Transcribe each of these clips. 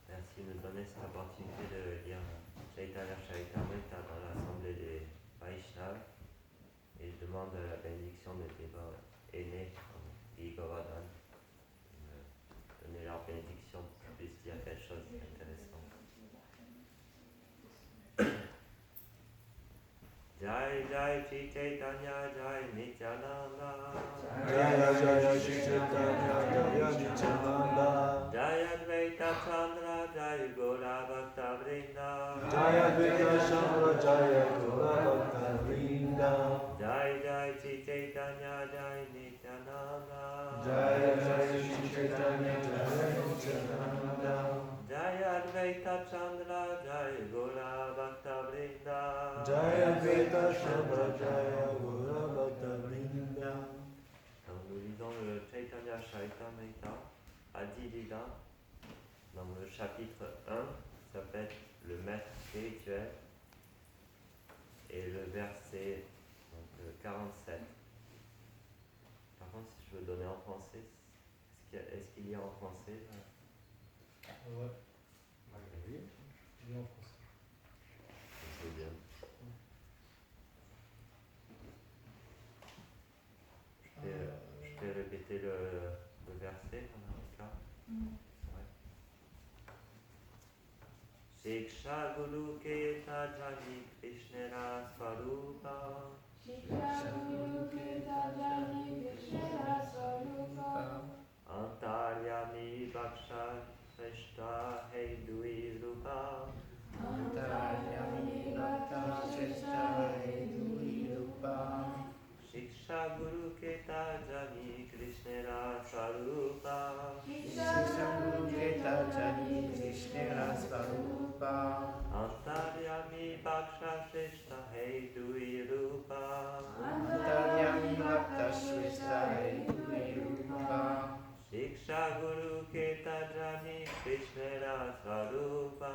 Merci de nous donner cette opportunité de lire Chaitanya Charitamrita dans l'Assemblée des Vaishnavas et je demande la bénédiction de tes aînés comme Guy Govardhan, de donner leur bénédiction pour qu'ils puissent dire quelque chose d'intéressant. Jai Jai Shri Chaitanya Jai Nityananda Jaya Jaya Shri Chaitanya Jaya Nityananda Jai Advaita Chandra Jai Gaura Bhakta Vrinda Jaya Advaita Chandra Jaya Gaura Bhakta Vrinda Jai Jai Shri Chaitanya Jai Nityananda Jaya Jaya Shri Chaitanya Jaya Nityananda Jai Advaita Chandra Jai Gaura Bhakta Vrinda Jaya Advaita Chandra Jaya Gaura Bhakta Vrinda. Donc nous lisons le Chaitanya Charitamrita Adi Lila dans le chapitre 1 qui s'appelle le maître spirituel et le verset donc, 47. Par contre, si je veux donner en français, est-ce qu'il y a en français Ouais. Oui. Il est en français. C'est bien. Je vais répéter le verset pendant le cas. Ouais. Shiksha Guru Keta Jani Krishnera Swarupa Shiksha Guru Keta Jani Krishnera Swarupa Antaryami Bhaksha Shrishta Heidui Rupa Antaryami Bhaksha Shrestha Hedui Rupa Antaryami Bhakta Shrestha Hedui Rupa Shiksha Guru Keta Jani Krishna Swarupa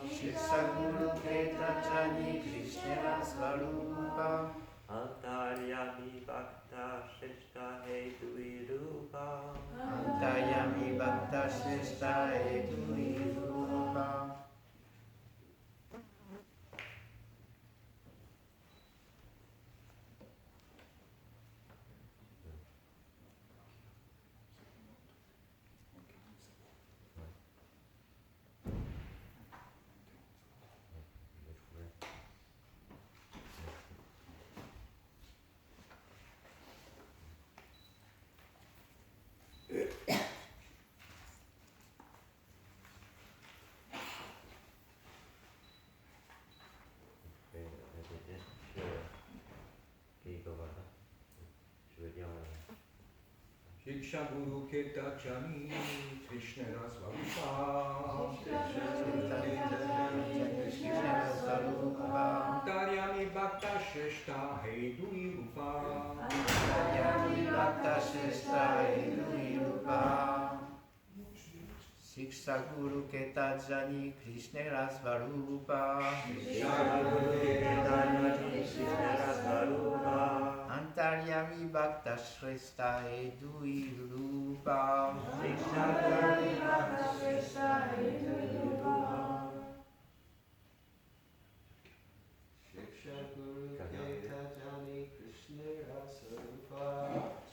Shiksha Guru Keta Jani Krishna Swarupa Antaryami Bhakta Shrestha Hedui Rupa Antaryami Bhakta Shrestha Hedui Rupa Shiksha Guru Keta Jani Krishna Swarupa Antaryami Bhakta Shrestha Hedui Rupa Antaryami Bhakta Shrestha Hedui Rupa Shiksha Guru Keta Jani Krishna Swarupa Antaryami Bhakta Shrestha Hedui Rupa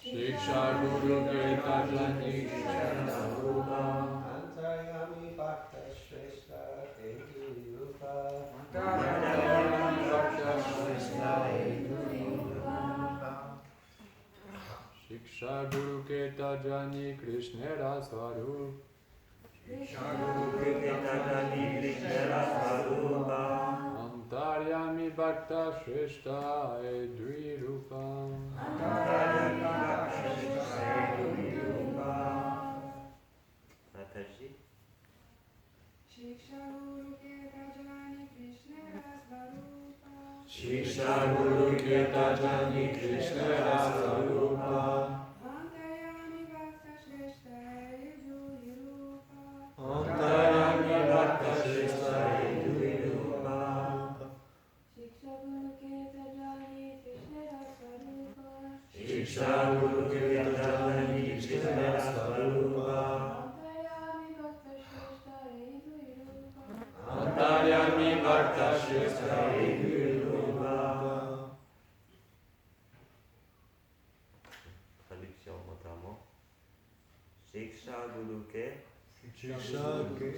Shiksha Guru Keta Jani Krishna Swarupa Antaryami Bhakta Shrestha Hedui Rupa Antaryami Bhakta Shrestha Hedui Rupa Shiksha Guru Keta Jani Krishna Swarupa Antaryami Bhakta Shrestha Hedui Rupa Mataji. Shiksha Guru Keta Jani Krishna Swarupa Shiksha Guru Keta Jani Krishna Swarupa Antaryami Bhakta Shrestha Hedui Rupa Antaryami Bhakta Shrestha Hedui Rupa Shiksha Guru Keta Jani Krishna Swarupa Shiksha Guru Keta Jani Krishna Swarupa Antaryami Bhakta Shrestha Hedui Rupa Antaryami Bhakta Shrestha Hedui Rupa Traduction mentalement. Shiksha Guru Ke, Shiksha Guru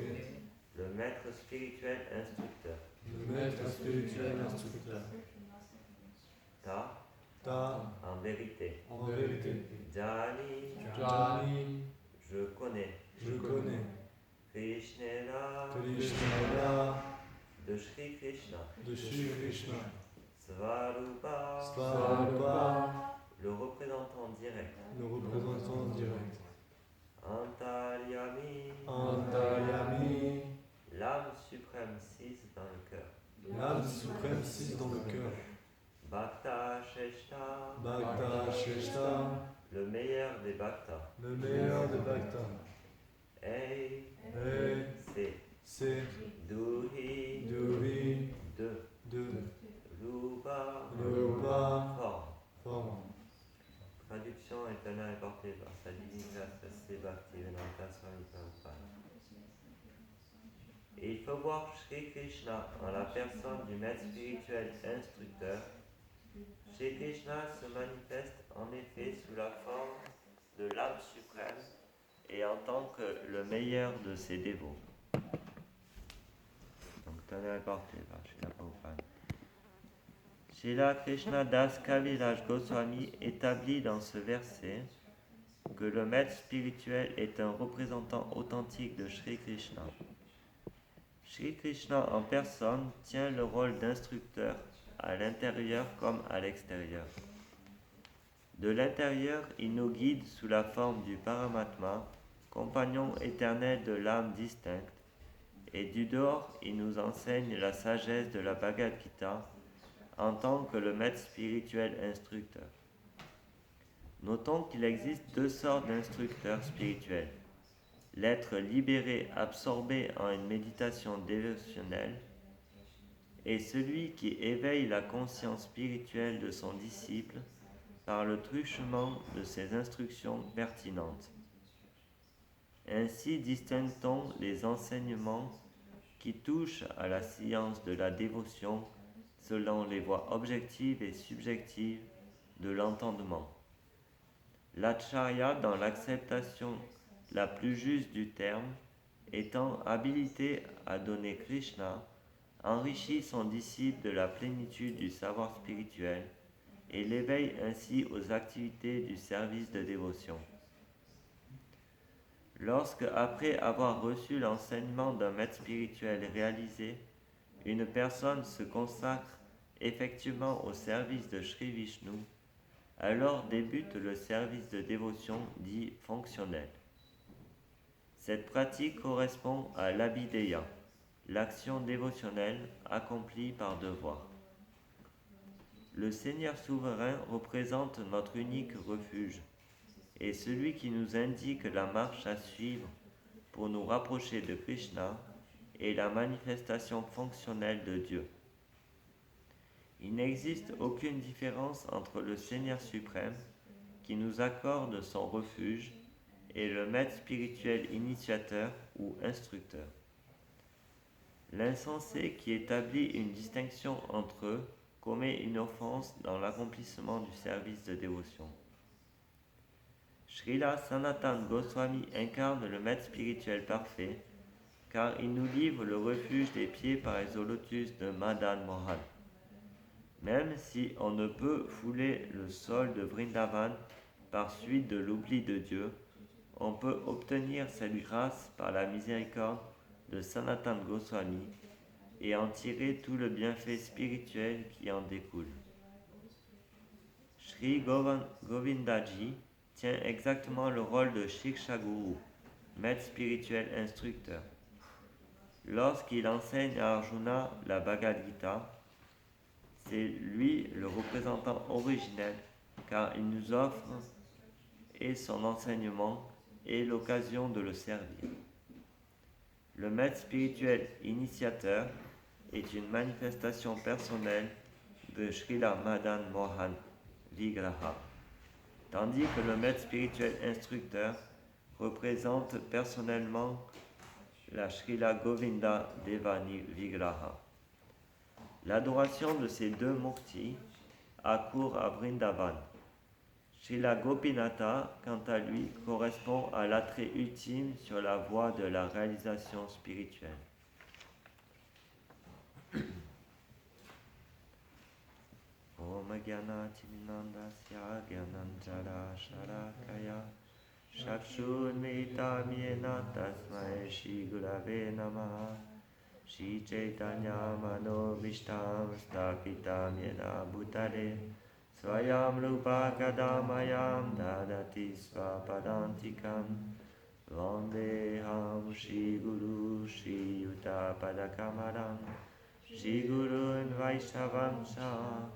le maître spirituel instructeur. Le maître spirituel instructeur. Ta, en vérité. En vérité. Jani, Jani, je connais. Je connais Krishna, Krishna de Shri Krishna. de Shri Krishna Svarupa, Swarupa, le représentant direct. le représentant direct. Antaryami, Antaryami, l'âme suprême 6 dans le cœur. l'âme suprême 6 dans le cœur. Bhakta Sheshta, Bhakta Shrestha, le meilleur des Bhaktas. le meilleur de Bhakta. Hey, Et c'est c'est Duhi, Duri de de Rupa, Rupa forme. forme. Traduction est honneur portée par sa divine grâce assez Bhaktivedanta Swami Prabhupada. Et il faut voir Shri Krishna en la personne du maître spirituel instructeur. Shri Krishna se manifeste en effet sous la forme de l'âme suprême et en tant que le meilleur de ses dévots. Donc, tenez porté par Srila Prabhupada. Srila Krishna Das Kaviraj Goswami établit dans ce verset que le maître spirituel est un représentant authentique de Shri Krishna. Shri Krishna en personne tient le rôle d'instructeur à l'intérieur comme à l'extérieur. De l'intérieur, il nous guide sous la forme du Paramatma, compagnon éternel de l'âme distincte, et du dehors, il nous enseigne la sagesse de la Bhagavad Gita en tant que le maître spirituel instructeur. Notons qu'il existe deux sortes d'instructeurs spirituels. L'être libéré, absorbé en une méditation dévotionnelle, et celui qui éveille la conscience spirituelle de son disciple par le truchement de ses instructions pertinentes. Ainsi distingue-t-on les enseignements qui touchent à la science de la dévotion selon les voies objectives et subjectives de l'entendement. L'acharya, dans l'acceptation la plus juste du terme, étant habilité à donner Krishna, enrichit son disciple de la plénitude du savoir spirituel et l'éveille ainsi aux activités du service de dévotion. Lorsque, après avoir reçu l'enseignement d'un maître spirituel réalisé, une personne se consacre effectivement au service de Sri Vishnu, alors débute le service de dévotion dit fonctionnel. Cette pratique correspond à l'abhideya, l'action dévotionnelle accomplie par devoir. Le Seigneur souverain représente notre unique refuge et celui qui nous indique la marche à suivre pour nous rapprocher de Krishna et la manifestation fonctionnelle de Dieu. Il n'existe aucune différence entre le Seigneur suprême qui nous accorde son refuge et le maître spirituel initiateur ou instructeur. L'insensé qui établit une distinction entre eux commet une offense dans l'accomplissement du service de dévotion. Srila Sanatana Goswami incarne le maître spirituel parfait car il nous livre le refuge des pieds pareils au lotus de Madan Mohan. Même si on ne peut fouler le sol de Vrindavan par suite de l'oubli de Dieu, on peut obtenir cette grâce par la miséricorde de Sanatana Goswami et en tirer tout le bienfait spirituel qui en découle. Sri Govindaji tient exactement le rôle de Shiksha Guru, maître spirituel instructeur. Lorsqu'il enseigne à Arjuna la Bhagavad Gita, c'est lui le représentant originel car il nous offre et son enseignement et l'occasion de le servir. Le maître spirituel initiateur est une manifestation personnelle de Srila Madan Mohan Vigraha, tandis que le maître spirituel instructeur représente personnellement la Srila Govinda Devani Vigraha. L'adoration de ces deux murtis accourt à Vrindavan. Srila Gopinatha, quant à lui, correspond à l'attrait ultime sur la voie de la réalisation spirituelle. Om Gyana Timnandasya Gyananjara Sharakaya Chakshurmita Myena Tasmai Shri Gurave Namaha Shri Chaitanya Mano Vishtam Stapitam Yena Bhutale Swayam Rupa Kadamayam Dadati Svapadantikam Vandeham Shri Guru Shri Yuta Padakamaram Shri Gurun Vaishnavam Shah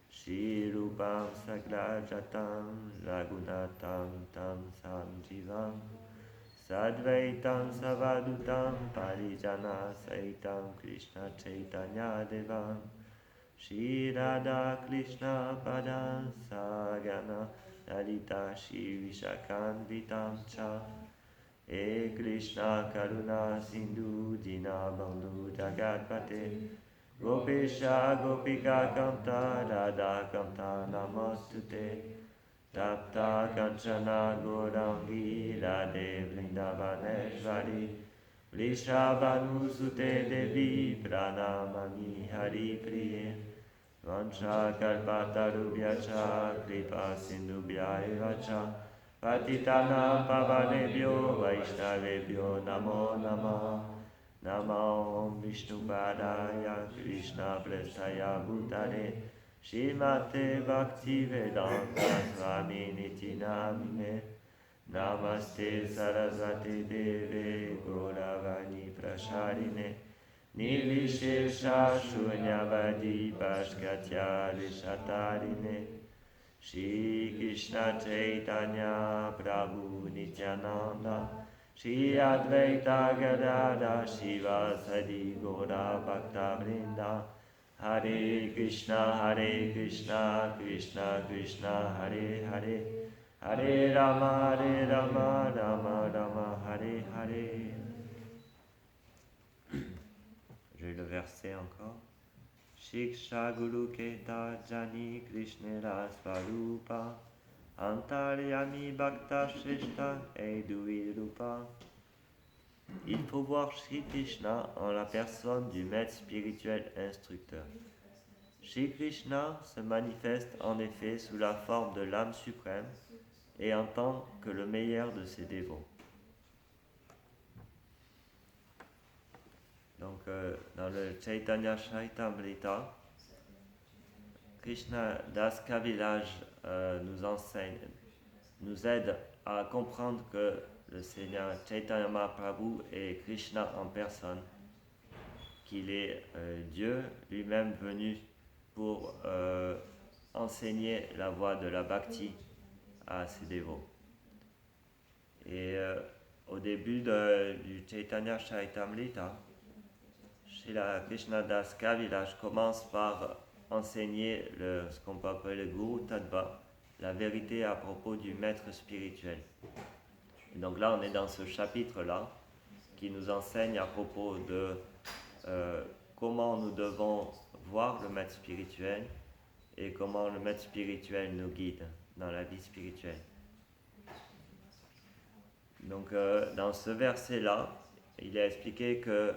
Shri Rupam Saklajatam Ragunatam Tam Samjivam Sadvaitam Savadutam Parijana Saitam Krishna Chaitanya Devam Shri Radha Krishna Padam Sagana Lalita Shri Vishakanvitam Cha E Krishna Karuna Sindhu Dinabandhu Jagatpate Gopesha Gopika Kamta Radha Kamta Namostute Tapta Kanchana Gaurangi Radhe Vrindavaneshvari Vrishabhanu Sute Devi Pranamami Hari Priye Vancha Kalpatarubhyacha Kripa Sindhubhya Evacha Patitanam Pavanebhyo Vaishnavebhyo Namo Namah Namo Om Vishnupadaya Krishna Prestaya Bhutale Shrimate Bhakti Vedanta Swami Niti Namine Namaste Saraswati Deve Gauravani Pracharine Nirvishesha Shunyavadi Pashkatya Vishatarine Shri Krishna Chaitanya Prabhu Nityananda Shri Advaita Gadada Shiva Sadi Gaura Bhakta Vrinda Hare Krishna Krishna Krishna Hare Hare Hare Rama Rama Rama Hare Hare. J'ai le verset encore. Shiksha Guru Keta Jani Krishnera Swarupa Antaryami Bhakta Shrishta Edui Rupa. Il faut voir Shri Krishna en la personne du maître spirituel instructeur. Shri Krishna se manifeste en effet sous la forme de l'âme suprême et en tant que le meilleur de ses dévots. Donc, dans le Chaitanya Charitamrita, Krishna Das Kaviraj nous aide à comprendre que le Seigneur Chaitanya Mahaprabhu est Krishna en personne, qu'il est Dieu lui-même venu pour enseigner la voie de la bhakti à ses dévots. Et au début du Chaitanya Charitamrita, Srila Krishnadas Kaviraj commence par enseigner ce qu'on peut appeler le Guru Tattva, la vérité à propos du maître spirituel. Et donc là, on est dans ce chapitre-là qui nous enseigne à propos de comment nous devons voir le maître spirituel et comment le maître spirituel nous guide dans la vie spirituelle. Donc dans ce verset-là, il est expliqué que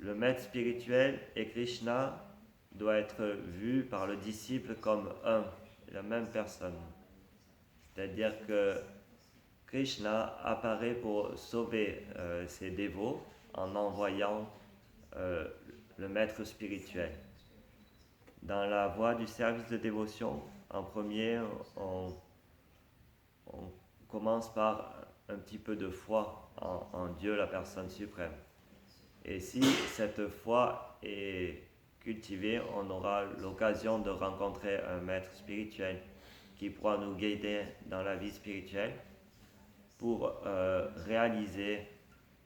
le maître spirituel et Krishna doit être vu par le disciple comme la même personne. C'est-à-dire que Krishna apparaît pour sauver ses dévots en envoyant le maître spirituel. Dans la voie du service de dévotion, en premier, on commence par un petit peu de foi en Dieu, la personne suprême. Et si cette foi est cultivée, on aura l'occasion de rencontrer un maître spirituel qui pourra nous guider dans la vie spirituelle pour réaliser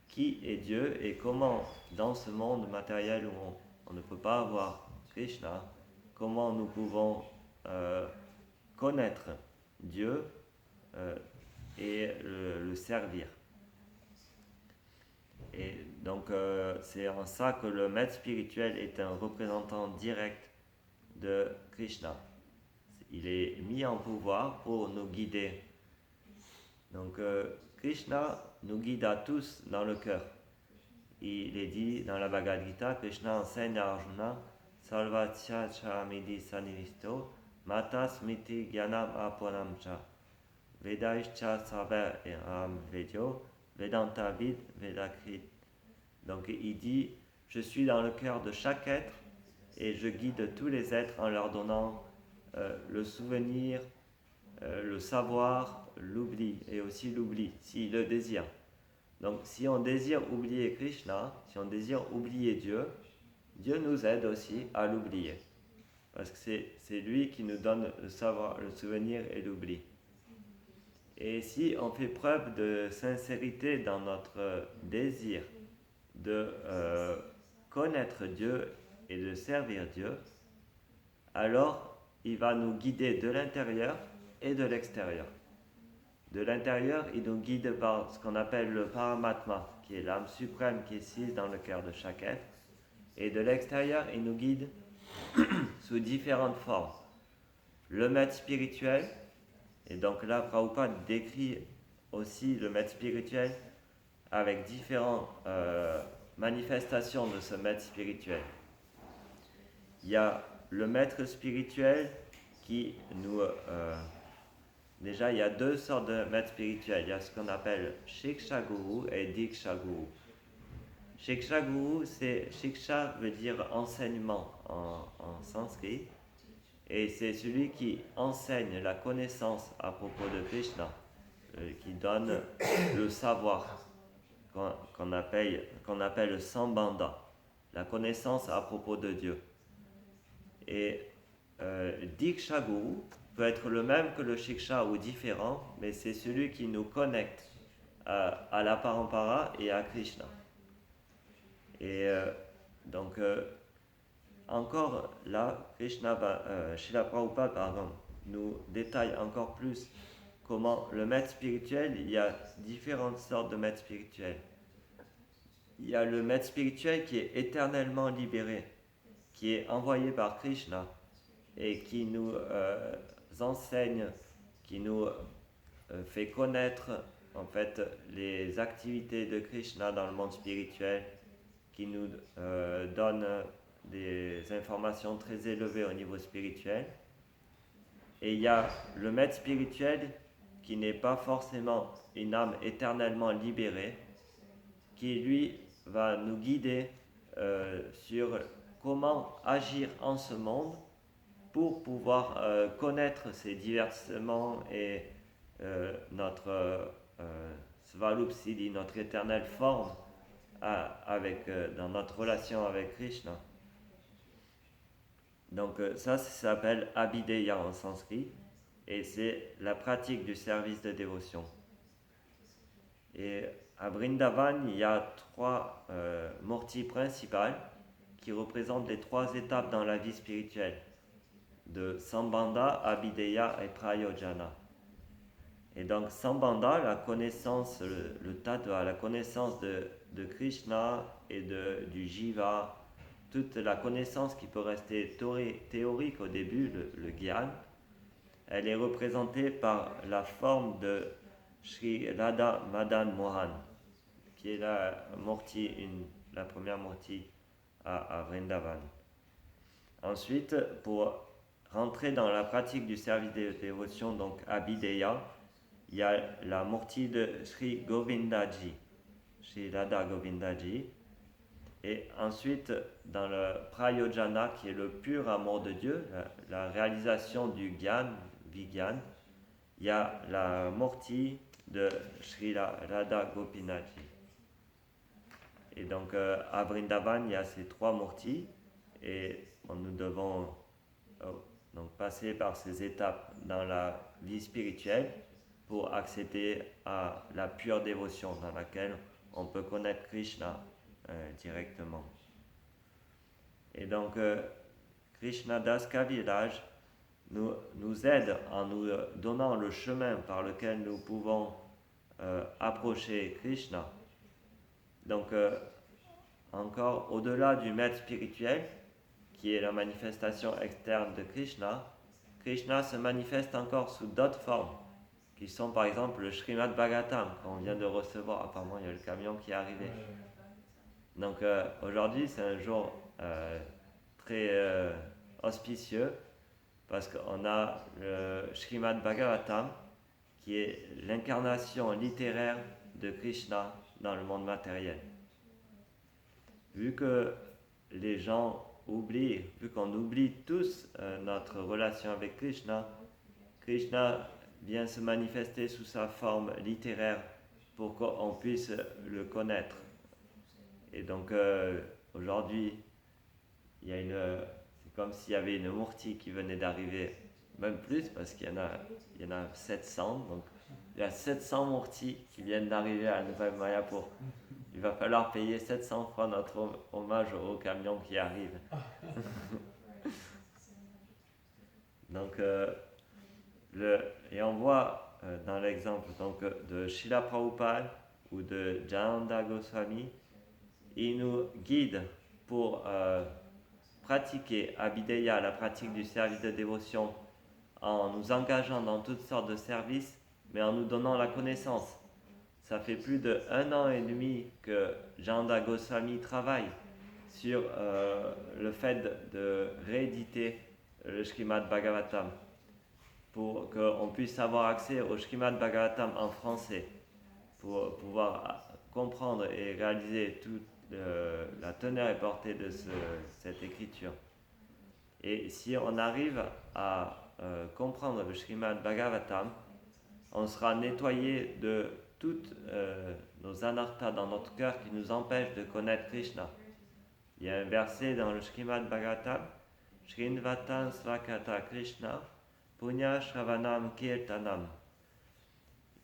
qui est Dieu et comment, dans ce monde matériel où on ne peut pas avoir Krishna, comment nous pouvons connaître Dieu et le servir. Et donc c'est en ça que le maître spirituel est un représentant direct de Krishna. Il est mis en pouvoir pour nous guider. Donc Krishna nous guide à tous dans le cœur. Il est dit dans la Bhagavad Gita, Krishna enseigne à Arjuna Sarvatya Chamidi Saniristo Mata Smiti Gyanam Aponam Cha Vedaishcha Saver Eram Vedyo Vedanta Vid Vedakrit. Donc il dit, je suis dans le cœur de chaque être et je guide tous les êtres en leur donnant le souvenir, le savoir, l'oubli et aussi l'oubli, s'il le désire. Donc si on désire oublier Krishna, si on désire oublier Dieu, Dieu nous aide aussi à l'oublier. Parce que c'est lui qui nous donne le savoir, le souvenir et l'oubli. Et si on fait preuve de sincérité dans notre désir de connaître Dieu et de servir Dieu, alors il va nous guider de l'intérieur et de l'extérieur. De l'intérieur, il nous guide par ce qu'on appelle le Paramatma, qui est l'âme suprême qui est assise dans le cœur de chaque être. Et de l'extérieur, il nous guide sous différentes formes. Le maître spirituel, et donc là, Prabhupada décrit aussi le maître spirituel avec différentes manifestations de ce maître spirituel. Il y a le maître spirituel qui nous... déjà, il y a deux sortes de maîtres spirituels. Il y a ce qu'on appelle Shiksha Guru et Diksha Guru. Shiksha Guru, Shiksha veut dire enseignement en sanskrit. Et c'est celui qui enseigne la connaissance à propos de Krishna, qui donne le savoir qu'on appelle Sambandha, la connaissance à propos de Dieu. Et Diksha Guru peut être le même que le Shiksha ou différent, mais c'est celui qui nous connecte à la Parampara et à Krishna. Et donc, encore là, Srila Prabhupada nous détaille encore plus comment le maître spirituel, il y a différentes sortes de maîtres spirituels. Il y a le maître spirituel qui est éternellement libéré, qui est envoyé par Krishna et qui nous enseigne, qui nous fait connaître en fait les activités de Krishna dans le monde spirituel, qui nous donne des informations très élevées au niveau spirituel. Et il y a le maître spirituel qui n'est pas forcément une âme éternellement libérée, qui lui va nous guider sur comment agir en ce monde pour pouvoir connaître ces divertissements et notre Svarup Siddhi, notre éternelle forme dans notre relation avec Krishna. Donc ça s'appelle Abhideya en sanskrit et c'est la pratique du service de dévotion. Et à Vrindavan, il y a 3 murtis principales qui représentent les 3 étapes dans la vie spirituelle de Sambandha, Abhideya et Prayojana. Et donc Sambandha, la connaissance, le tattva, la connaissance de Krishna et du Jiva, toute la connaissance qui peut rester théorique au début, le Gyan, elle est représentée par la forme de Sri Radha Madan Mohan, qui est la première murti à Vrindavan. Ensuite, pour rentrer dans la pratique du service de dévotion, donc Abhideya, il y a la murti de Sri Govindaji, Sri Radha Govindaji. Et ensuite, dans le Prayojana, qui est le pur amour de Dieu, la réalisation du Gyan, Vigyan, il y a la murti de Sri Radha Gopinaji. Et donc, à Vrindavan, il y a ces 3 murtis, et nous devons donc passer par ces étapes dans la vie spirituelle pour accéder à la pure dévotion dans laquelle on peut connaître Krishna directement. Et donc, Krishna Das Kaviraj nous aide en nous donnant le chemin par lequel nous pouvons approcher Krishna. Donc, encore au-delà du maître spirituel, qui est la manifestation externe de Krishna, Krishna se manifeste encore sous d'autres formes, qui sont par exemple le Srimad Bhagavatam, qu'on vient de recevoir. Apparemment, il y a le camion qui est arrivé. Donc aujourd'hui, c'est un jour très auspicieux, parce qu'on a le Srimad Bhagavatam, qui est l'incarnation littéraire de Krishna dans le monde matériel. Vu que les gens vu qu'on oublie tous notre relation avec Krishna, Krishna vient se manifester sous sa forme littéraire pour qu'on puisse le connaître. Et donc aujourd'hui, c'est comme s'il y avait une murti qui venait d'arriver, même plus parce qu'il y en a 700, donc il y a 700 murtis qui viennent d'arriver à Nouvelle Mayapur. Il va falloir payer 700 fois notre hommage au camion qui arrive. Donc, et on voit dans l'exemple donc, de Srila Prabhupada ou de Jayanta Goswami, il nous guide pour pratiquer Abhideya, la pratique du service de dévotion, en nous engageant dans toutes sortes de services, mais en nous donnant la connaissance. Ça fait plus d'1 an et demi que Jayanta Goswami travaille sur le fait de rééditer le Srimad Bhagavatam pour qu'on puisse avoir accès au Srimad Bhagavatam en français, pour pouvoir comprendre et réaliser toute la teneur et portée de cette écriture. Et si on arrive à comprendre le Srimad Bhagavatam, on sera nettoyé de toutes nos anarthas dans notre cœur qui nous empêchent de connaître Krishna. Il y a un verset dans le Srimad Bhagavatam, Srinvatan Svakata Krishna, Punya Shravanam Kirtanam,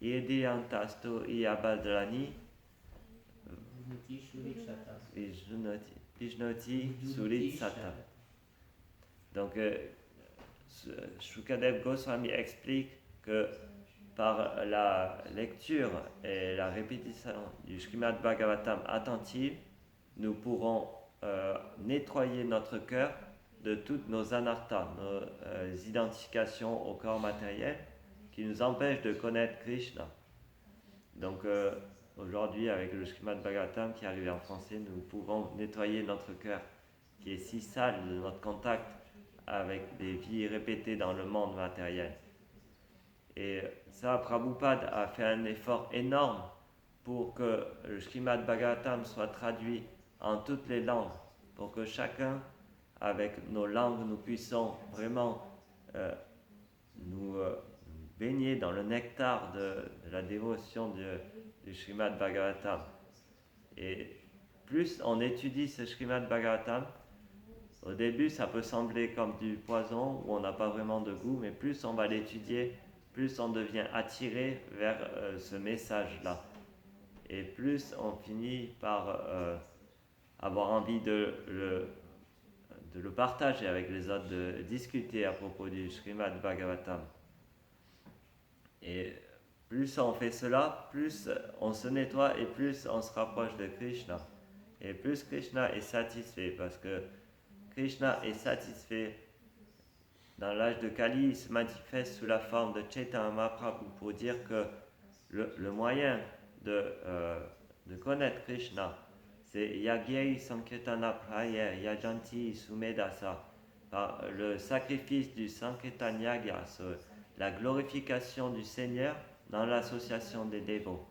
Yedi Antasto Iyabhadrani, Vijnoti Suritsata. Donc, Shukadev Goswami explique que par la lecture et la répétition du Srimad Bhagavatam attentive, nous pourrons nettoyer notre cœur de toutes nos anarthas, nos identifications au corps matériel qui nous empêchent de connaître Krishna. Donc aujourd'hui, avec le Srimad Bhagavatam qui est arrivé en français, nous pouvons nettoyer notre cœur qui est si sale de notre contact avec des vies répétées dans le monde matériel. Et ça, Prabhupada a fait un effort énorme pour que le Srimad Bhagavatam soit traduit en toutes les langues, pour que chacun, avec nos langues, nous puissions vraiment nous baigner dans le nectar de la dévotion du Srimad Bhagavatam. Et plus on étudie ce Srimad Bhagavatam, au début ça peut sembler comme du poison où on n'a pas vraiment de goût, mais plus on va l'étudier, plus on devient attiré vers ce message-là. Et plus on finit par avoir envie de le partager avec les autres, de discuter à propos du Srimad Bhagavatam. Et plus on fait cela, plus on se nettoie et plus on se rapproche de Krishna. Et plus Krishna est satisfait, parce que Krishna est satisfait. Dans l'âge de Kali, il se manifeste sous la forme de Chaitanya Mahaprabhu pour dire que le moyen de connaître Krishna, c'est Yagyai Sankirtana Praya Yajanti Sumedasa, par le sacrifice du Sankirtan Yagya, la glorification du Seigneur dans l'association des dévots.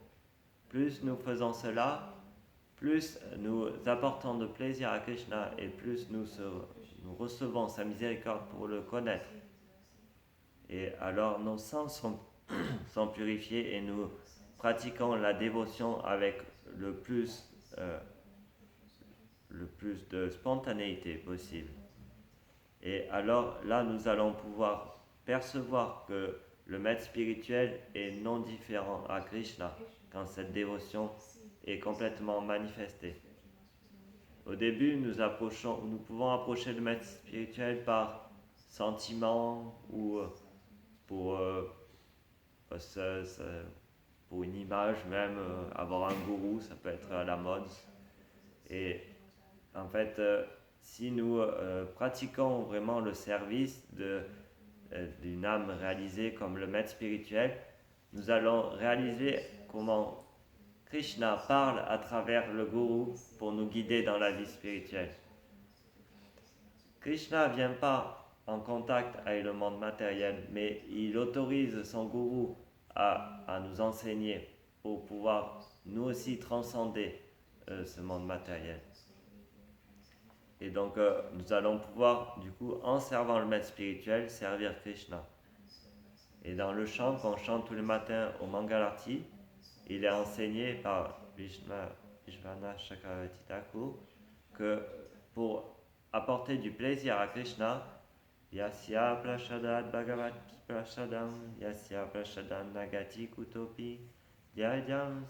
Plus nous faisons cela, plus nous apportons de plaisir à Krishna et plus nous recevons sa miséricorde pour le connaître. Et alors nos sens sont purifiés et nous pratiquons la dévotion avec le plus de spontanéité possible. Et alors là, nous allons pouvoir percevoir que le maître spirituel est non différent à Krishna quand cette dévotion est complètement manifestée. Au début, nous pouvons approcher le maître spirituel par sentiment ou pour une image même, avoir un gourou, ça peut être à la mode. Et en fait, si nous pratiquons vraiment le service d'une âme réalisée comme le maître spirituel, nous allons réaliser comment Krishna parle à travers le gourou pour nous guider dans la vie spirituelle. Krishna ne vient pas en contact avec le monde matériel, mais il autorise son gourou à nous enseigner pour pouvoir nous aussi transcender ce monde matériel. Et donc nous allons pouvoir, du coup, en servant le maître spirituel, servir Krishna. Et dans le chant qu'on chante tous les matins au Mangalarti, il est enseigné par Vishvana Chakravarti Thakur que pour apporter du plaisir à Krishna, Yasya Prashadat Bhagavat Prashadam, Yasya Prashadam Nagati Kutopi, Dhyayam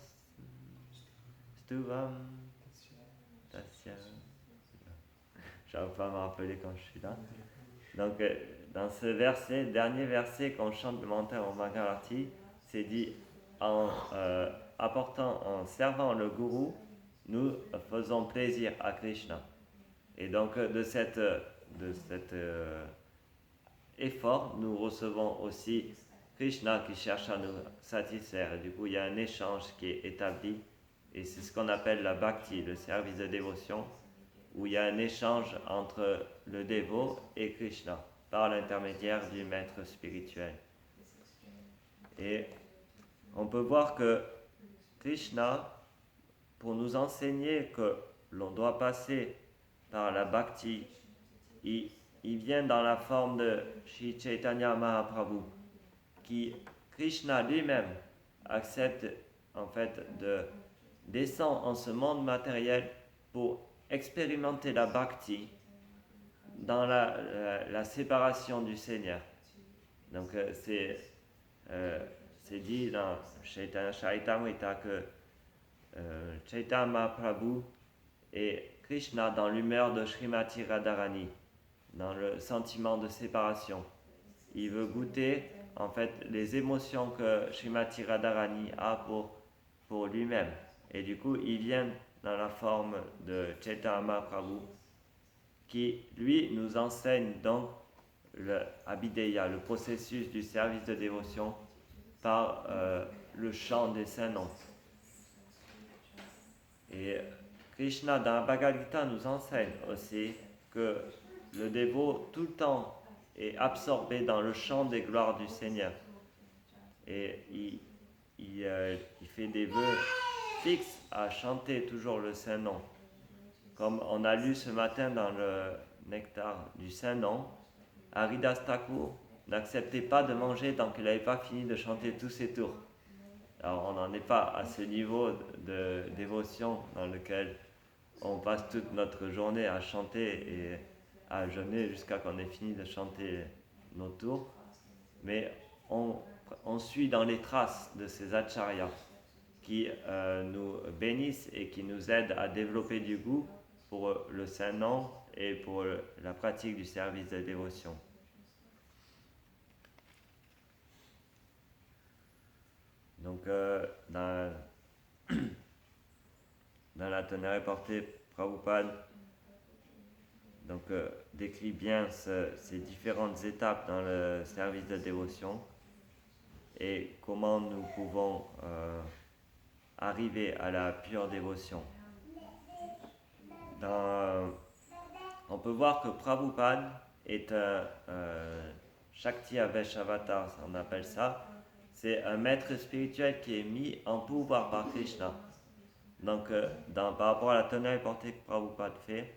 Stuvam Tasya. Je ne vais pas me rappeler quand je suis là. Donc, dans ce verset, dernier verset qu'on chante le matin au Mangalarti, c'est dit en servant le gourou, nous faisons plaisir à Krishna. Et donc, de cet effort, nous recevons aussi Krishna qui cherche à nous satisfaire. Et du coup, il y a un échange qui est établi. Et c'est ce qu'on appelle la bhakti, le service de dévotion, où il y a un échange entre le dévot et Krishna, par l'intermédiaire du maître spirituel. Et on peut voir que Krishna, pour nous enseigner que l'on doit passer par la bhakti, il vient dans la forme de Sri Chaitanya Mahaprabhu, qui Krishna lui-même accepte en fait de descendre en ce monde matériel pour expérimenter la bhakti dans la séparation du Seigneur. Donc c'est dit dans Chaitanya Charitamrita que Chaitanya Mahaprabhu et Krishna dans l'humeur de Srimati Radharani, dans le sentiment de séparation. Il veut goûter en fait les émotions que Srimati Radharani a pour lui-même. Et du coup, il vient dans la forme de Chaitanya Mahaprabhu qui, lui, nous enseigne donc le Abhideya, le processus du service de dévotion par le chant des saints noms. Et Krishna dans la Bhagavad Gita nous enseigne aussi que le dévot tout le temps est absorbé dans le chant des gloires du Seigneur. Et il fait des vœux fixes à chanter toujours le saint nom. Comme on a lu ce matin dans le nectar du saint nom, Haridas Thakur n'acceptait pas de manger tant qu'il n'avait pas fini de chanter tous ses tours. Alors on n'en est pas à ce niveau de dévotion dans lequel on passe toute notre journée à chanter et à jeûner jusqu'à qu'on ait fini de chanter nos tours. Mais on suit dans les traces de ces acharyas qui nous bénissent et qui nous aident à développer du goût pour le saint nom et pour la pratique du service de dévotion. Donc, dans la tonnerre portée, Prabhupada décrit bien ces différentes étapes dans le service de dévotion et comment nous pouvons arriver à la pure dévotion. On peut voir que Prabhupada est un Shakti Vaishnavatar, on appelle ça. C'est un maître spirituel qui est mis en pouvoir par Krishna. Donc, par rapport à la tonnerre portée que Prabhupada fait,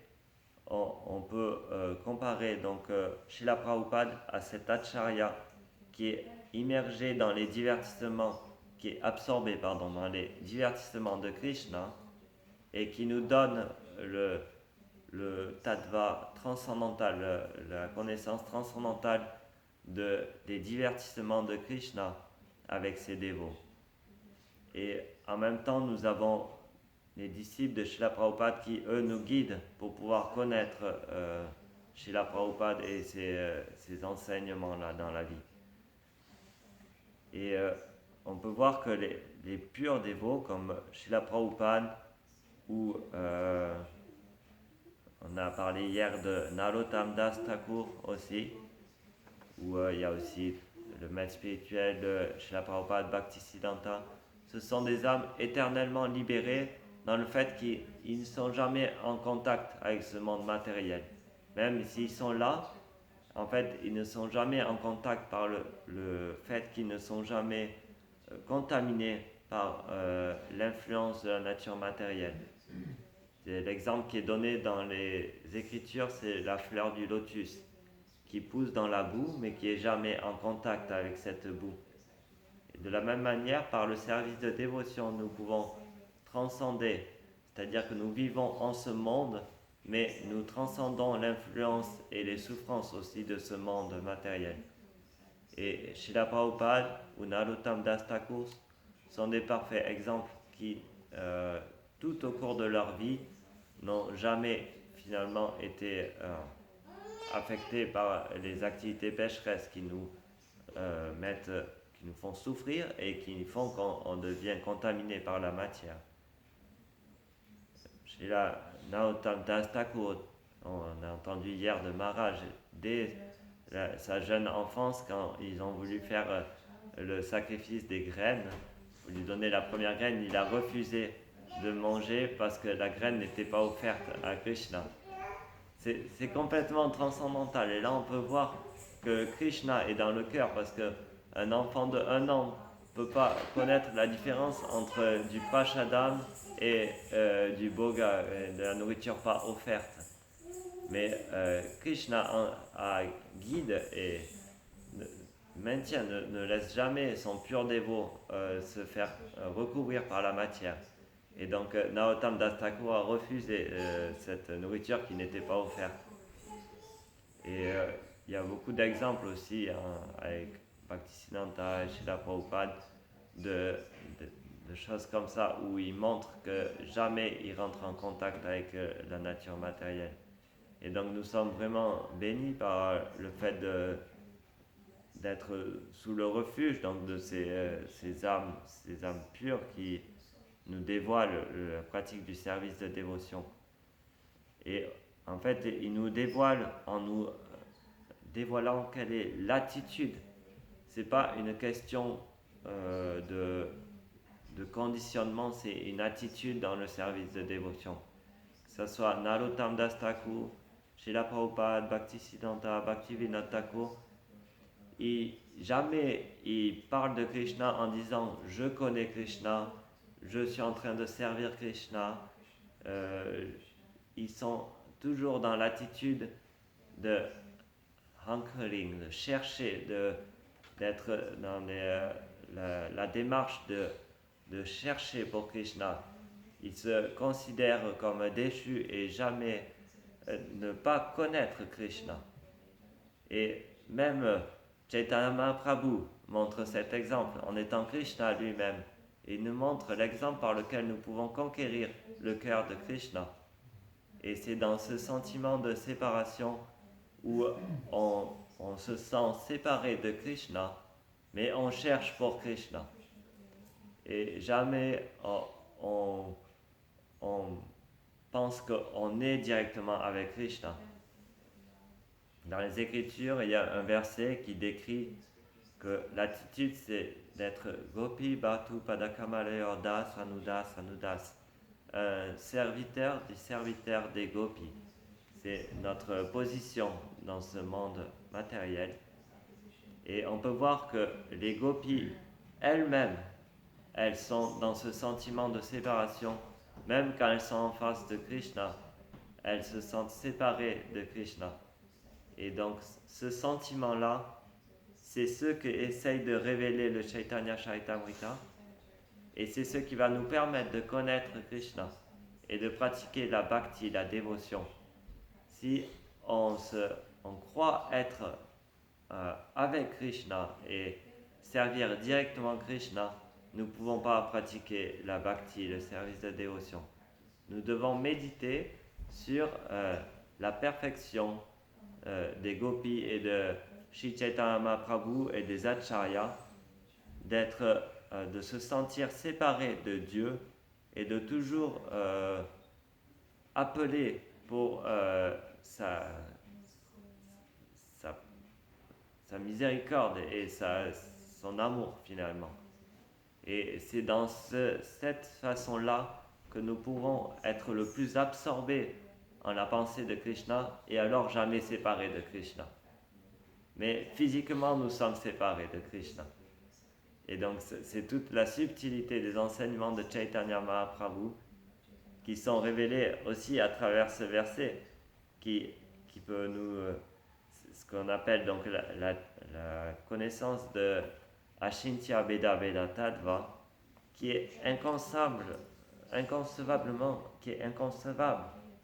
on peut comparer donc Srila Prabhupada à cet acharya qui est immergé dans les divertissements, qui est absorbé dans les divertissements de Krishna et qui nous donne le tattva transcendantal, la connaissance transcendantale des divertissements de Krishna avec ses dévots. Et en même temps, nous avons les disciples de Srila Prabhupada qui, eux, nous guident pour pouvoir connaître Srila Prabhupada et ses enseignements-là dans la vie. Et on peut voir que les purs dévots, comme Srila Prabhupada, ou on a parlé hier de Narottam Das Thakur aussi, où il y a aussi le maître spirituel de Srila Prabhupada, Bhaktisiddhanta. Ce sont des âmes éternellement libérées dans le fait qu'ils ne sont jamais en contact avec ce monde matériel. Même s'ils sont là, en fait, ils ne sont jamais en contact par le fait qu'ils ne sont jamais contaminés par l'influence de la nature matérielle. C'est l'exemple qui est donné dans les Écritures, c'est la fleur du lotus, qui pousse dans la boue, mais qui n'est jamais en contact avec cette boue. Et de la même manière, par le service de dévotion, nous pouvons transcender, c'est-à-dire que nous vivons en ce monde, mais nous transcendons l'influence et les souffrances aussi de ce monde matériel. Et Srila Prabhupada ou Narottam Das Thakur sont des parfaits exemples qui, tout au cours de leur vie, n'ont jamais finalement été affectés par les activités pécheresses qui nous font souffrir et qui font qu'on devient contaminé par la matière. Srila Narottam Das Thakur, on a entendu hier de Maharaj, dès sa jeune enfance, quand ils ont voulu faire le sacrifice des graines, pour lui donner la première graine, il a refusé de manger parce que la graine n'était pas offerte à Krishna. C'est complètement transcendantal. Et là, on peut voir que Krishna est dans le cœur parce qu'un enfant de 1 an ne peut pas connaître la différence entre du prashadam et du bhoga, de la nourriture pas offerte. Mais Krishna guide et maintient, ne laisse jamais son pur dévot se faire recouvrir par la matière. Et donc Narottam Das Thakur a refusé cette nourriture qui n'était pas offerte. Et il y a beaucoup d'exemples aussi avec Bhaktisiddhanta et Srila Prabhupada de choses comme ça où il montre que jamais il rentre en contact avec la nature matérielle. Et donc nous sommes vraiment bénis par le fait d'être sous le refuge donc de ces âmes pures qui nous dévoilent la pratique du service de dévotion. Et en fait, il nous dévoile en nous dévoilant quelle est l'attitude. C'est pas une question de conditionnement, c'est une attitude dans le service de dévotion. Que ce soit Narottam Das Thakur, Srila Prabhupada, Bhaktisiddhanta, Bhaktivinoda Thakur, jamais il parle de Krishna en disant « je connais Krishna », « je suis en train de servir Krishna ». Ils sont toujours dans l'attitude de hunkering, de chercher, d'être dans la démarche de chercher pour Krishna. Ils se considèrent comme déchus et jamais ne pas connaître Krishna. Et même Chaitanya Mahaprabhu montre cet exemple en étant Krishna lui-même. Il nous montre l'exemple par lequel nous pouvons conquérir le cœur de Krishna. Et c'est dans ce sentiment de séparation où on se sent séparé de Krishna, mais on cherche pour Krishna. Et jamais on pense qu'on est directement avec Krishna. Dans les Écritures, il y a un verset qui décrit que l'attitude c'est d'être Gopi Bhatu Padakamalaya Das Anudas Anudas, un serviteur du serviteur des gopis. C'est notre position dans ce monde matériel. Et on peut voir que les gopis elles-mêmes, elles sont dans ce sentiment de séparation, même quand elles sont en face de Krishna, elles se sentent séparées de Krishna. Et donc ce sentiment-là, c'est ce qu'essaye de révéler le Chaitanya Charitamrita, et c'est ce qui va nous permettre de connaître Krishna et de pratiquer la bhakti, la dévotion. Si on croit être avec Krishna et servir directement Krishna, nous ne pouvons pas pratiquer la bhakti, le service de dévotion. Nous devons méditer sur la perfection des gopis et de Sri Chaitanya Mahaprabhu et des acharyas, de se sentir séparés de Dieu et de toujours appeler pour sa miséricorde et son amour finalement. Et c'est dans cette façon-là que nous pourrons être le plus absorbés en la pensée de Krishna et alors jamais séparés de Krishna. Mais physiquement, nous sommes séparés de Krishna. Et donc, c'est toute la subtilité des enseignements de Chaitanya Mahaprabhu qui sont révélés aussi à travers ce verset qui peut nous... ce qu'on appelle donc la connaissance de Ashintya Veda Veda Tattva, qui est inconcevable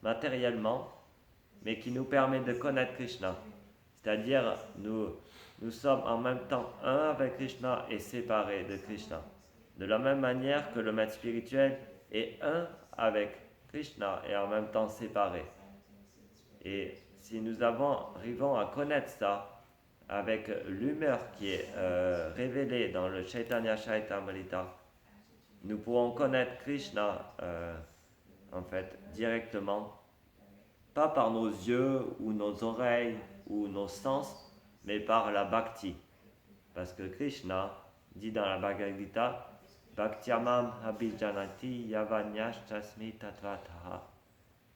matériellement, mais qui nous permet de connaître Krishna. C'est-à-dire, nous sommes en même temps un avec Krishna et séparés de Krishna. De la même manière que le maître spirituel est un avec Krishna et en même temps séparé. Et si nous arrivons à connaître ça avec l'humeur qui est révélée dans le Chaitanya Charitamrita, nous pourrons connaître Krishna en fait directement, pas par nos yeux ou nos oreilles ou nos sens, mais par la bhakti. Parce que Krishna dit dans la Bhagavad Gita, Bhaktyamam abhijanati yavanyash tasmi tatvataha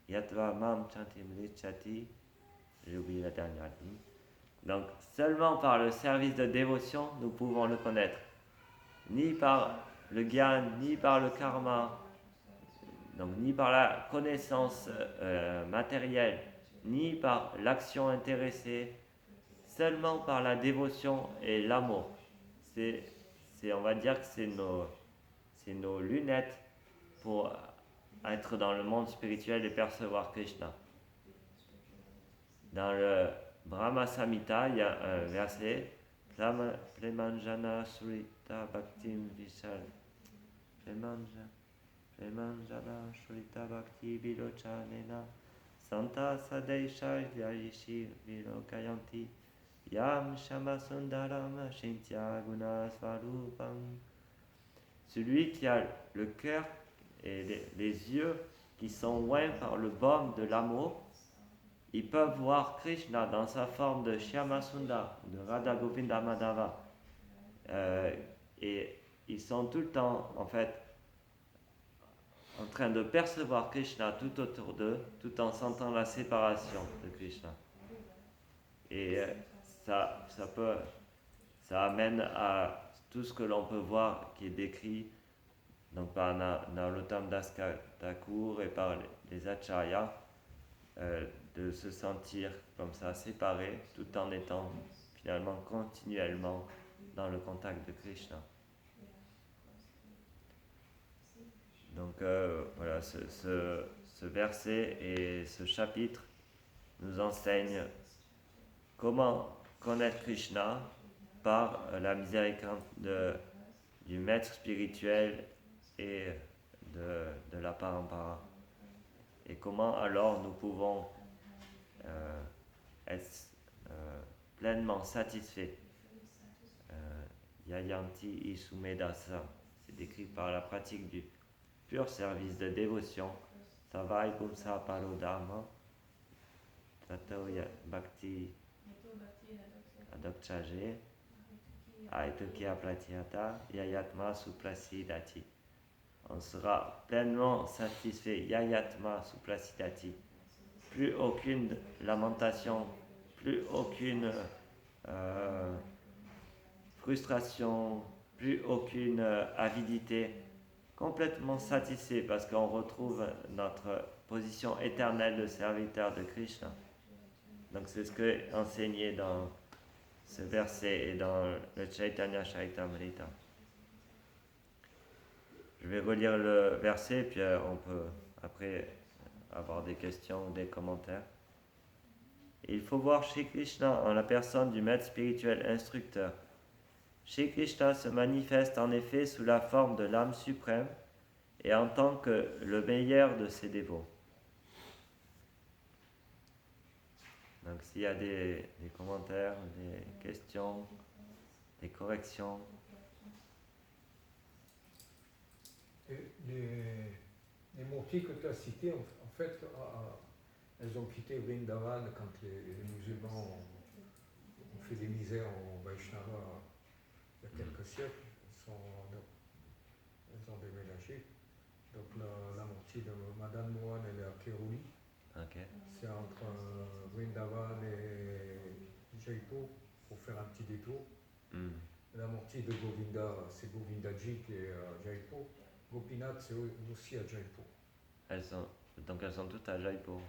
yatva mam chantim lichati. J'ai oublié la dernière ligne. Donc, seulement par le service de dévotion, nous pouvons le connaître. Ni par le gyan, ni par le karma, donc ni par la connaissance matérielle, ni par l'action intéressée. seulement par la dévotion et l'amour. On va dire que c'est nos lunettes pour être dans le monde spirituel et percevoir Krishna. Dans le Brahma Samhita, il y a un verset Premanjana Surita Bhaktim Vishal. Premanjana Surita Bhakti Vilochanena Santa Sadeisha Yayishi Vilokayanti Yam Shama Sundaram Shintya Guna Svarupam. Celui qui a le cœur et les yeux qui sont loin par le baume de l'amour, ils peuvent voir Krishna dans sa forme de Shyama Sundar, de Radha Govinda Madhava. Et ils sont tout le temps, en fait, en train de percevoir Krishna tout autour d'eux, tout en sentant la séparation de Krishna. Et ça amène à tout ce que l'on peut voir qui est décrit donc par Narottam Das Thakur et par les acharyas, de se sentir comme ça séparé tout en étant finalement continuellement dans le contact de Krishna. Donc voilà, ce verset et ce chapitre nous enseignent comment connaître Krishna par la miséricorde du maître spirituel et de la parampara. Et comment alors nous pouvons être pleinement satisfaits. Yayanti Isumedasa, c'est décrit par la pratique du pur service de dévotion. Savai Pumsa Parodharma, Tato Bhakti Adokchaje, Aitukia Pratyata, Yayatma Suplasidati. On sera pleinement satisfait. Yayatma Suplasidati. Plus aucune lamentation, plus aucune frustration, plus aucune avidité. Complètement satisfait parce qu'on retrouve notre position éternelle de serviteur de Krishna. Donc c'est ce que est enseigné dans ce verset et dans le Chaitanya Charitamrita. Je vais relire le verset, puis on peut après avoir des questions ou des commentaires. Et il faut voir Shri Krishna en la personne du maître spirituel instructeur. Shri Krishna se manifeste en effet sous la forme de l'âme suprême et en tant que le meilleur de ses dévots. Donc s'il y a des commentaires, des questions, des corrections. Les montées que tu as citées, en fait, elles ont quitté Vrindavan quand les musulmans ont fait des misères en Vaishnava il y a quelques siècles. Elles ont déménagé. Donc la montée de Madan Mohan, elle est à Keruli. Okay. C'est entre Vrindavan et Jaipur pour faire un petit détour. La montée de Govinda, c'est Govindaji qui est à Jaipur. Gopinath, c'est aussi à Jaipur. Elles sont toutes à Jaipur.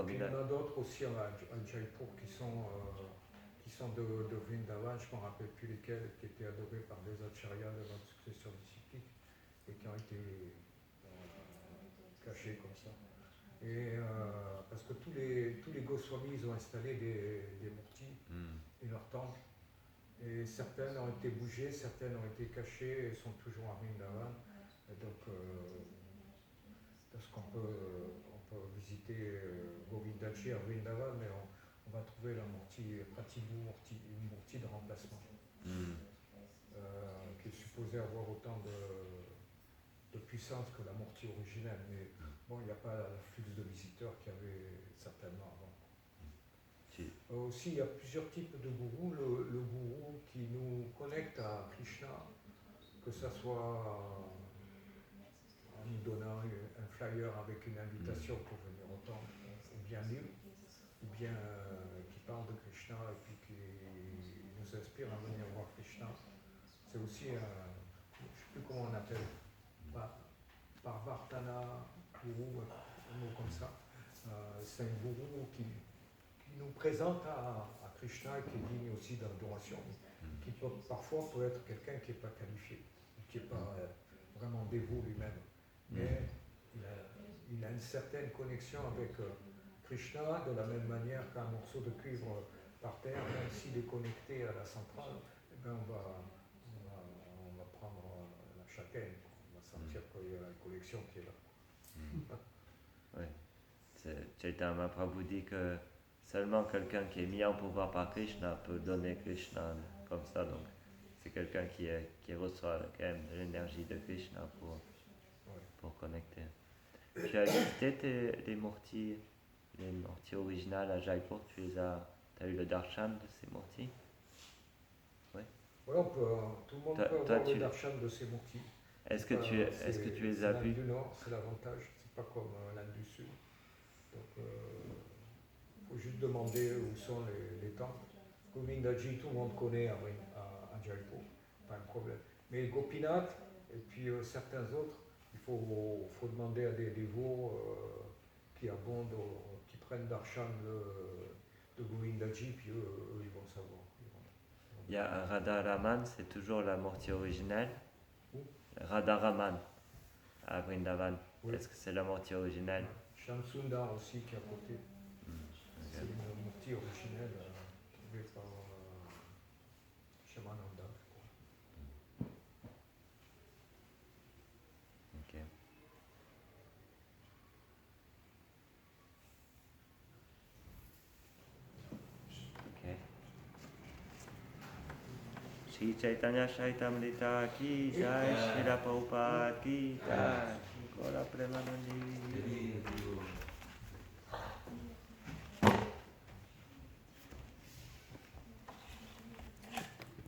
Il y en a d'autres aussi à Jaipur qui sont de Vrindavan, je ne me rappelle plus lesquels, qui étaient adorés par des acharyas de notre successeur disciplique et qui ont été cachés comme ça. Et parce que tous les Goswamis, ils ont installé des murtis et leurs temples. Et certaines ont été bougées, certaines ont été cachées et sont toujours à Vrindavan. Et donc, parce qu'on peut visiter Govindaji à Vrindavan, mais on va trouver la murti Pratibu, une murti de remplacement, qui est supposée avoir autant de puissance que la murti originelle. Mais bon, il n'y a pas l'afflux de visiteurs qu'il y avait certainement avant. Aussi, il y a plusieurs types de gourous. Le gourou qui nous connecte à Krishna, que ce soit en nous donnant un flyer avec une invitation pour venir au temple, ou bien libre, ou bien qui parle de Krishna et puis qui nous inspire à venir voir Krishna. C'est aussi je ne sais plus comment on appelle, Parvartana gourou, un mot comme ça. C'est un gourou qui nous présente à Krishna et qui est digne aussi d'adoration, qui parfois peut être quelqu'un qui n'est pas qualifié, qui n'est pas vraiment dévot lui-même, mais il a une certaine connexion avec Krishna de la même manière qu'un morceau de cuivre par terre, même s'il est connecté à la centrale, eh ben on va prendre la châtaigne, on va sentir qu'il y a la connexion qui est là. Oui. Chaitanya Mahaprabhu dit que seulement quelqu'un qui est mis en pouvoir par Krishna peut donner Krishna comme ça. Donc, c'est quelqu'un qui reçoit quand même de l'énergie de Krishna pour connecter. Tu as visité les murtis originales à Jaipur, tu as eu le darshan de ces murtis? Oui, tout le monde peut avoir le darshan de ces murtis. Est-ce que tu les as vus? L'Inde du Nord, c'est l'avantage, c'est pas comme l'Inde du Sud. Donc, il faut juste demander où sont les temples. Govindaji, tout le monde connaît à Jaipur, pas un problème. Mais Gopinath et puis certains autres, il faut demander à des dévots qui abondent, qui prennent darshan de Govindaji, puis eux, ils vont savoir. Il y a Radharaman, c'est toujours la murti originelle. Où? Radharaman à Vrindavan. Oui. Est-ce que c'est la murti originelle? Shamsundar aussi qui est à côté. C'est une murti originelle trouvée par Shamananda, je crois. Ok. Ok. Shri Chaitanya Charitamrita ki jai, Srila Prabhupada ki jai, Gaura Premanandi